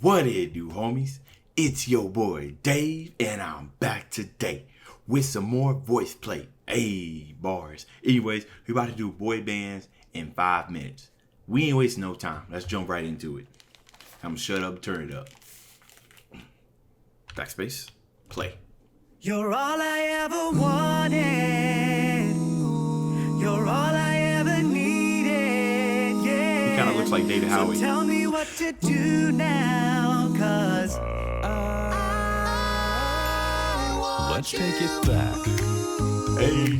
What it do, homies? It's your boy Dave, and I'm back today with some more voice play. Hey, bars. Anyways, we about to do boy bands in 5 minutes. We ain't wasting no time. Let's jump right into it. I'm gonna shut up, turn it up. Backspace, play. You're all I ever wanted. You're all I ever needed. Yeah. He kind of looks like David Howie. So tell me what to do now, 'cause let's take it back. Hey.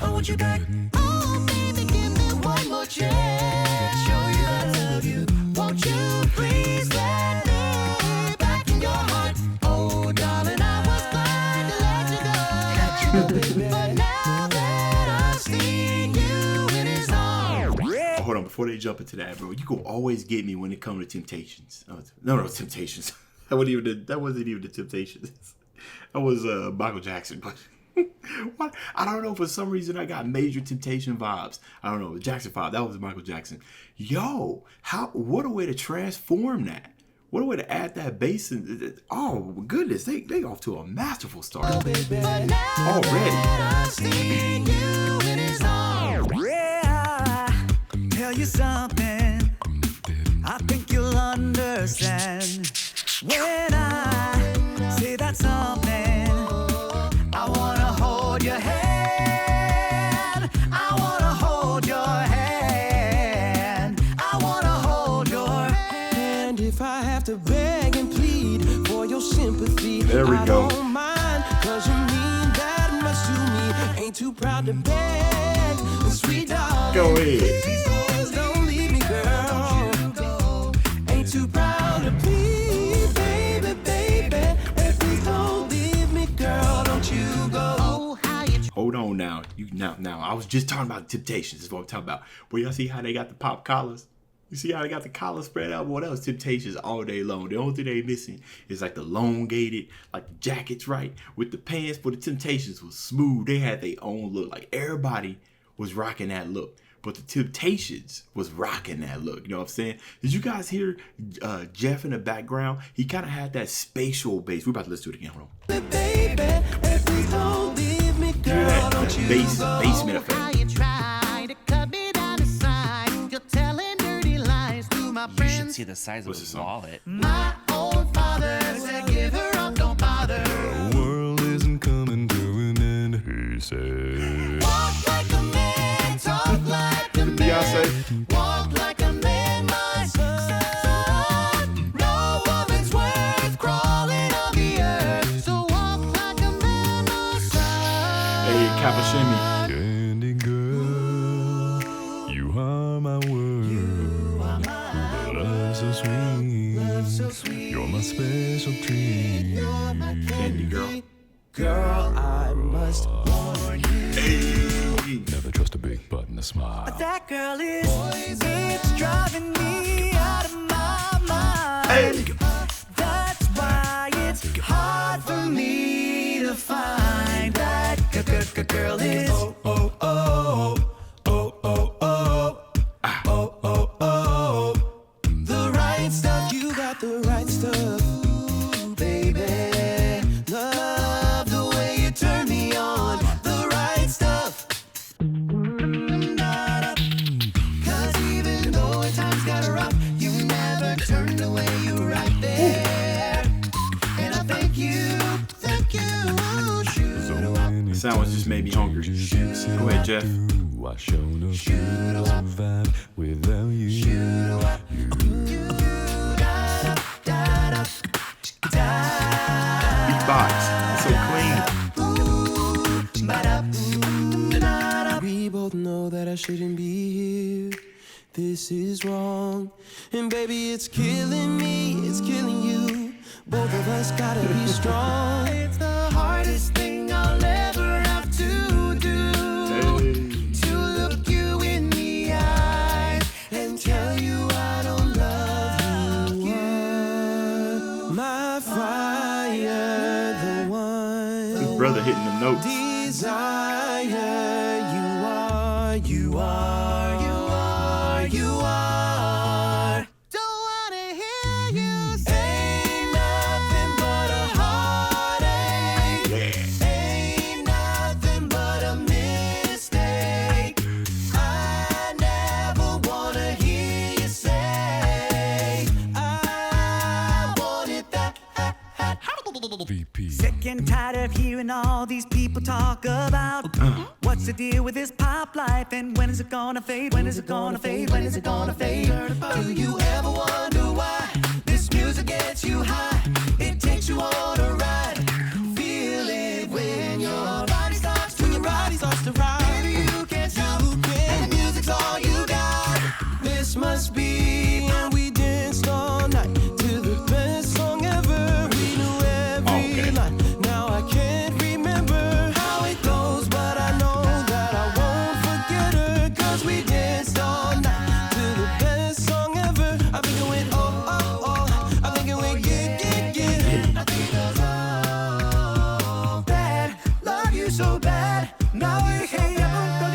I want you back. Oh, baby, give me one more chance. Show you I love you. Won't you please let me back in your heart? Oh, darling, I was blind to let you go. But now that I've seen you in his arms. Oh, hold on, before they jump into that, bro, you can always get me when it comes to Temptations. No, Temptations. That wasn't even the Temptations. That was Michael Jackson, but what? I don't know. For some reason, I got Major Temptation vibes. I don't know. Jackson 5. That was Michael Jackson. Yo, what a way to transform that. What a way to add that bass. Oh, goodness. They off to a masterful start. Already. Tell you something. I think you'll understand when I say that something. I wanna hold your hand. I wanna hold your hand. I wanna hold your hand. If I have to beg and plead for your sympathy, there we go. I don't mind, 'cause you mean that much to me. Ain't too proud to beg, sweet darling. Go ahead. Please don't leave me, girl. Ain't too proud to plead, baby, baby. And please don't leave me, girl. Don't you go. Hold on now. Now, I was just talking about Temptations. That's what I'm talking about. But y'all see how they got the pop collars? You see how they got the collar spread out? Boy, that was Temptations all day long. The only thing they missing is like the elongated, like the jackets, right? With the pants, but the Temptations was smooth. They had their own look. Like everybody was rocking that look. But the Temptations was rocking that look. You know what I'm saying? Did you guys hear Jeff in the background? He kind of had that spatial bass. We're about to listen to it again. Hold on. Baby, and please don't leave me, girl. Hear that? Don't you Basement effect. You try to cut me down to size. You're telling dirty lies to my You friends. should see the size of his wallet. My own father said, give her up, don't bother. The world isn't coming to an end, he said. Walk like a man, talk like a man. Beyonce. Walk like a man, my son. No woman's worth crawling on the earth. So walk like a man, my son. Hey, Kappa Shimmy. Candy girl, you are my world. Love so sweet. You're my special treat. Candy girl. Girl, I must warn you. Hey. Never trust a big butt and a smile. That girl is, it's driving me out of my mind. Hey. That's why it's hard for me to find that girl is. Oh, oh, oh, oh, oh, oh, oh, oh, oh. The right stuff, you got the right stuff, baby. Love the way you turn me on. The right stuff. 'Cause even though at times got rough, you never turned away, you were right there. And I thank you, The sound was just made me hungry. Go ahead, Jeff. I show no fear to survive without you. Beatbox. It's so clean. We both know that I shouldn't be here. This is wrong. And baby, it's killing me, it's killing you. Both of us gotta be strong. It's the hardest thing I'll ever have to do. To look you in the eyes and tell you I don't love you. My fire, the one. brother hitting them notes. Desire, you are. Don't wanna hear you say nothing but a heartache. Yeah. Ain't nothing but a mistake. I never wanna hear you say I wanted that. VP. Sick and tired of hearing all these people talk about what's the deal with this pop life and when is it gonna fade? When is it gonna fade? When is it gonna fade? Do you ever wonder why this music gets you high? It takes you on a ride. Feel it when your body starts to ride. Baby, you can't stop. And the music's all you got. This must be when we danced all night to the best song ever. We knew every line. Now I can't remember how it goes, but I know that I won't forget her. 'Cause we danced all night to the best song ever. I think it went oh, oh, oh. I think it went yeah, yeah, yeah. I think it was oh, bad. Love you so bad. Now we hate you. Love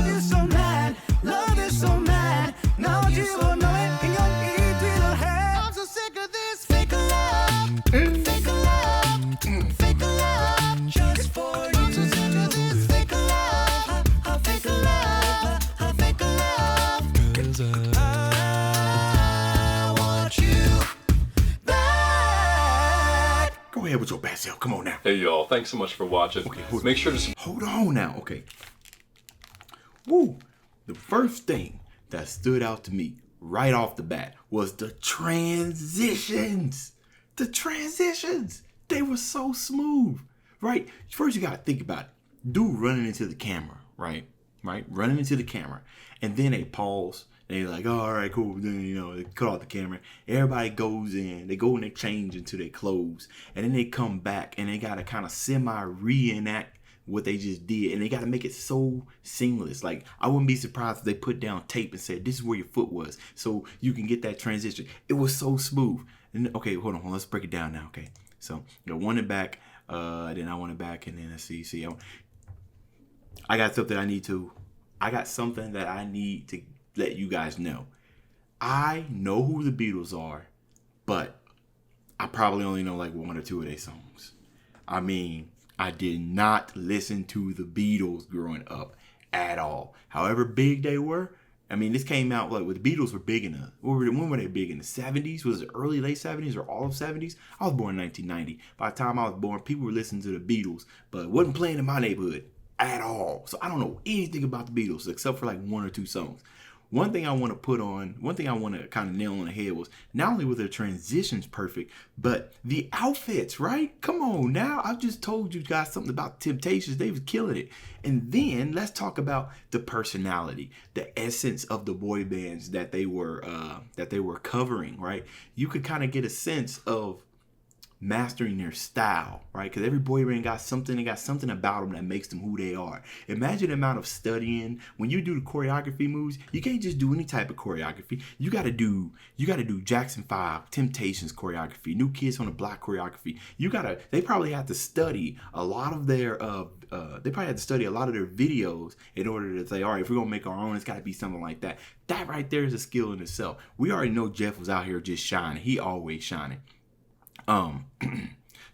you so mad. Love you so mad. Now you will know it in your ear to the head. I'm so sick of this fake love. Fake love. Fake love. Just for you. I'm so sick of this fake love. Fake love. Fake love. 'Cause I want you back. Go ahead with your bad self. Come on now. Hey y'all, thanks so much for watching. Make sure to Hold on now. Okay. Woo. The first thing that stood out to me right off the bat was the transitions. The transitions. They were so smooth. Right? First you gotta think about it. Dude running into the camera, right? Running into the camera. And then they pause. They're like, oh, all right, cool. Then, they cut off the camera. Everybody goes in. They go and they change into their clothes. And then they come back and they got to kind of semi-reenact what they just did. And they got to make it so seamless. Like, I wouldn't be surprised if they put down tape and said, this is where your foot was. So you can get that transition. It was so smooth. And okay, hold on. Let's break it down now. Okay. So, one it back. Then I want it back. And then let's see. I got something that I need to let you guys know. I know who the Beatles are, but I probably only know like one or two of their songs. I mean, I did not listen to the Beatles growing up at all. However big they were, I mean, this came out like when the Beatles were big in when were they big in the 70s? Was it early, late 70s or all of 70s? I was born in 1990. By the time I was born, people were listening to the Beatles, but it wasn't playing in my neighborhood at all. So I don't know anything about the Beatles except for like one or two songs. One thing I want to kind of nail on the head was not only were their transitions perfect, but the outfits, right? Come on now. I just told you guys something about Temptations. They was killing it. And then let's talk about the personality, the essence of the boy bands that they were covering, right? You could kind of get a sense of mastering their style, right? Because every boy band got something about them that makes them who they are. Imagine the amount of studying. When you do the choreography moves, you can't just do any type of choreography. You gotta do Jackson 5, Temptations choreography, New Kids on the Block choreography. They probably have to study a lot of their videos in order to say, all right, if we're gonna make our own, it's gotta be something like that. That right there is a skill in itself. We already know Jeff was out here just shining. He always shining.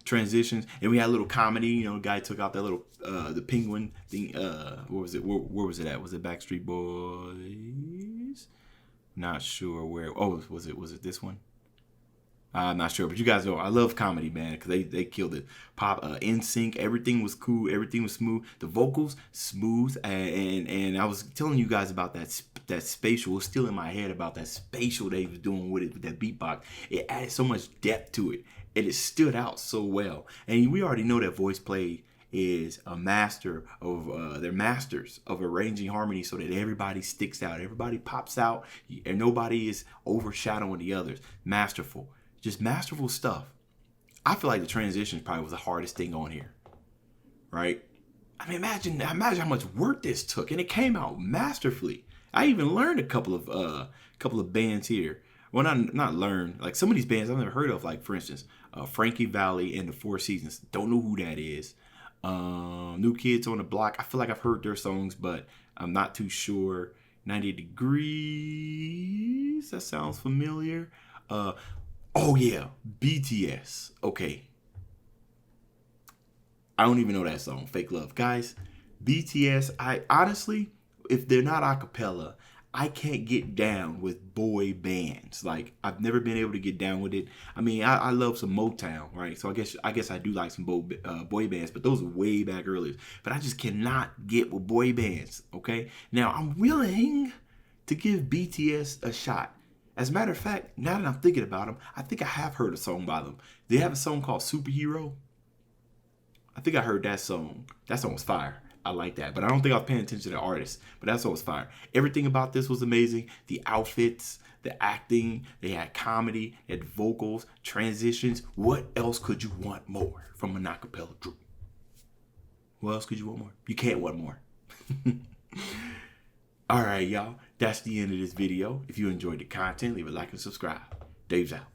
Transitions, and we had a little comedy. The guy took out that little the penguin thing. What was it? Where was it at? Was it Backstreet Boys? Not sure where. Oh, was it this one? I'm not sure, but you guys know I love comedy, man, because they killed it. Pop, NSYNC, everything was cool, everything was smooth. The vocals smooth, and I was telling you guys about that spatial. It was still in my head about that spatial they was doing with it, with that beatbox. It added so much depth to it, and it stood out so well. And we already know that VoicePlay is a master of they're masters of arranging harmony so that everybody sticks out, everybody pops out, and nobody is overshadowing the others. Masterful. Just masterful stuff. I feel like the transitions probably was the hardest thing on here, right? I mean, imagine how much work this took, and it came out masterfully. I even learned a couple of bands here. Well, not learned. Like some of these bands I've never heard of. Like for instance, Frankie Valli and the Four Seasons. Don't know who that is. New Kids on the Block. I feel like I've heard their songs, but I'm not too sure. 90 Degrees. That sounds familiar. Oh yeah, BTS. Okay. I don't even know that song, Fake Love. Guys, BTS, I honestly, if they're not a cappella, I can't get down with boy bands. Like, I've never been able to get down with it. I mean, I love some Motown, right? So I guess I do like some boy bands, but those are way back earlier. But I just cannot get with boy bands, okay? Now, I'm willing to give BTS a shot. As a matter of fact, now that I'm thinking about them, I think I have heard a song by them. They have a song called Superhero. I think I heard that song. That song was fire. I like that. But I don't think I was paying attention to the artist. But that song was fire. Everything about this was amazing. The outfits, the acting, they had comedy, they had vocals, transitions. What else could you want more from an acapella group? What else could you want more? You can't want more. All right, y'all. That's the end of this video. If you enjoyed the content, leave a like and subscribe. Dave's out.